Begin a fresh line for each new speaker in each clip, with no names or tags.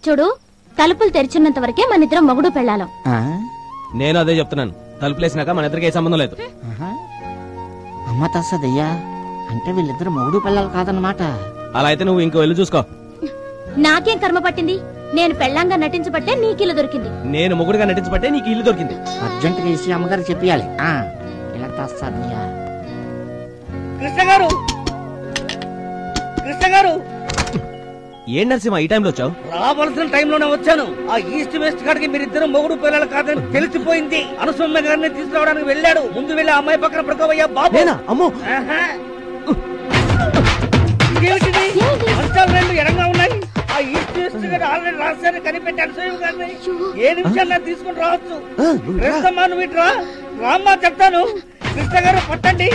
చూడు, తలుపులు తెరిచినంత వరకే మన ఇద్దరం మొగుడు పెళ్ళాలం.
నేను అదే చెప్తున్నాను. తలుపులేసినాక మన ఇద్దరికి ఏ సంబంధం లేదు.
అమ్మ తస్సదయ్యా, అంటే వీళ్ళిద్దరు మొగుడు పిల్లలు కాదన్నమాట.
అలా అయితే నువ్వు ఇంకో వెళ్ళి చూసుకో.
నాకేం కర్మ పట్టింది? నేను పెళ్ళంగా నటించబట్టే నీకు ఇల్లు దొరికింది.
నేను మొగుడుగా నటించబట్టే నీకు ఇల్లు దొరికింది.
అర్జెంట్ గా ఇసి అమ్మగారు చెప్పాలి. ఇలా తస్సదయ్యా.
కృష్ణ గారు, కృష్ణ గారు,
ఏం నరసింహ ఈ టైంలో వచ్చావు?
రావాల్సిన టైంలోనే వచ్చాను. ఆ ఈస్ట్ వెస్ట్ కాడికి మీరిద్దరు మొగుడు పిల్లలు కాదని తెలిసిపోయింది. అనుసమ్మ గారిని తీసుకురావడానికి వెళ్ళాడు. ముందు వెళ్ళి ఆ అమ్మాయి పక్కన పడుకోవయ్యా బాబు.
అమ్మో,
ఇదేమిటిది? అంశాలు రెండు ఎడంగా ఉన్నాయి. ఆ ఈస్ట్ వెస్ట్ గారు ఆల్రెడీ రాశారు, కనిపెట్టి అనుసూయ గారిని ఏ నిమిషాన్ని తీసుకుని రావచ్చు. కృష్ణమ్మ నువ్వు ఇట్రా, రామ్మా చెప్తాను. కృష్ణ గారు పట్టండి.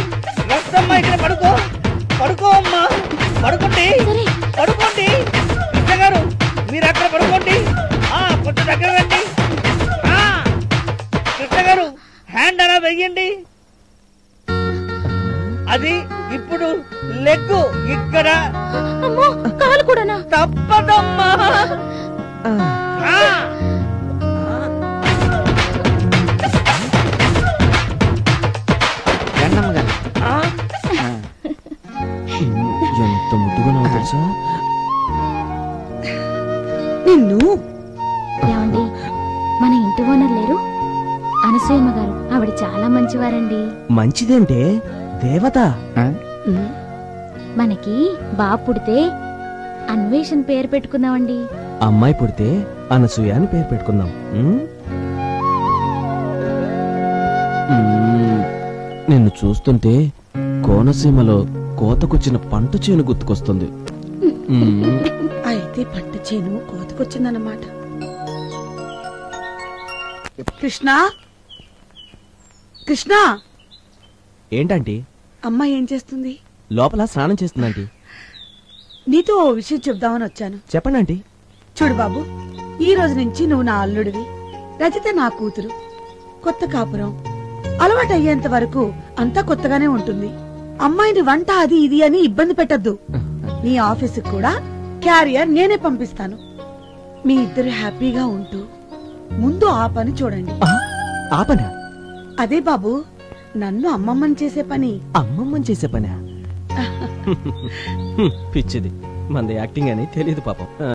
రస్తమ్మ ఇక్కడ పడుకో, పడుకో అమ్మా, పడుకోండి, పడుకోండి. కృష్ణ గారు మీరు అక్కడ పడుకోండి. కొంచెం దగ్గర రండి. కృష్ణ గారు హ్యాండ్ అలా వెయ్యండి. అది ఇప్పుడు లెగ్గు ఇక్కడ.
కాలు కూడానా?
తప్పదమ్మా.
ఎంత ముద్దుగా తెలుసా
నిన్ను. ఏమండి, మన ఇంటి ఓనర్ లేరు, అనసూయమ్మ గారు. ఆవిడ చాలా మంచివారండి.
మంచిదేంటే దేవత.
మనకి బాబు పుడితే అన్వేషణ పేరు పెట్టుకుందామండి.
అమ్మాయి పుడితే అనసూయ అని పేరు పెట్టుకుందాం. నిన్ను చూస్తుంటే కోనసీమలో కోతకొచ్చిన పంట చేను గుర్తుకొస్తుంది.
అయితే పంట చేను కోతకొచ్చిందన్నమాట. కృష్ణ, కృష్ణ.
ఏంటంటీ?
అమ్మ ఏం చేస్తుంది?
లోపల స్నానం చేస్తుందంటీ.
నీతో ఓ విషయం చెప్దామని వచ్చాను.
చెప్పండి ఆంటీ.
చూడు బాబు, ఈ రోజు నుంచి నువ్వు నా అల్లుడివి, రజిత నా కూతురు. కొత్త కాపురం అలవాటు అయ్యేంత వరకు అంతా కొత్తగానే ఉంటుంది. అమ్మాయిని వంట అది ఇది అని ఇబ్బంది పెట్టద్దు. నీ ఆఫీసుకు కూడా క్యారియర్ నేనే పంపిస్తాను. మీ ఇద్దరు హ్యాపీగా ఉంటూ ముందు ఆ పని చూడండి.
ఆ పనా?
అదే బాబు, నన్ను అమ్మమ్మని చేసే పని.
అమ్మమ్మని చేసే పనా? పిచ్చిది, మంది యాక్టింగ్ అని తెలియదు పాపం.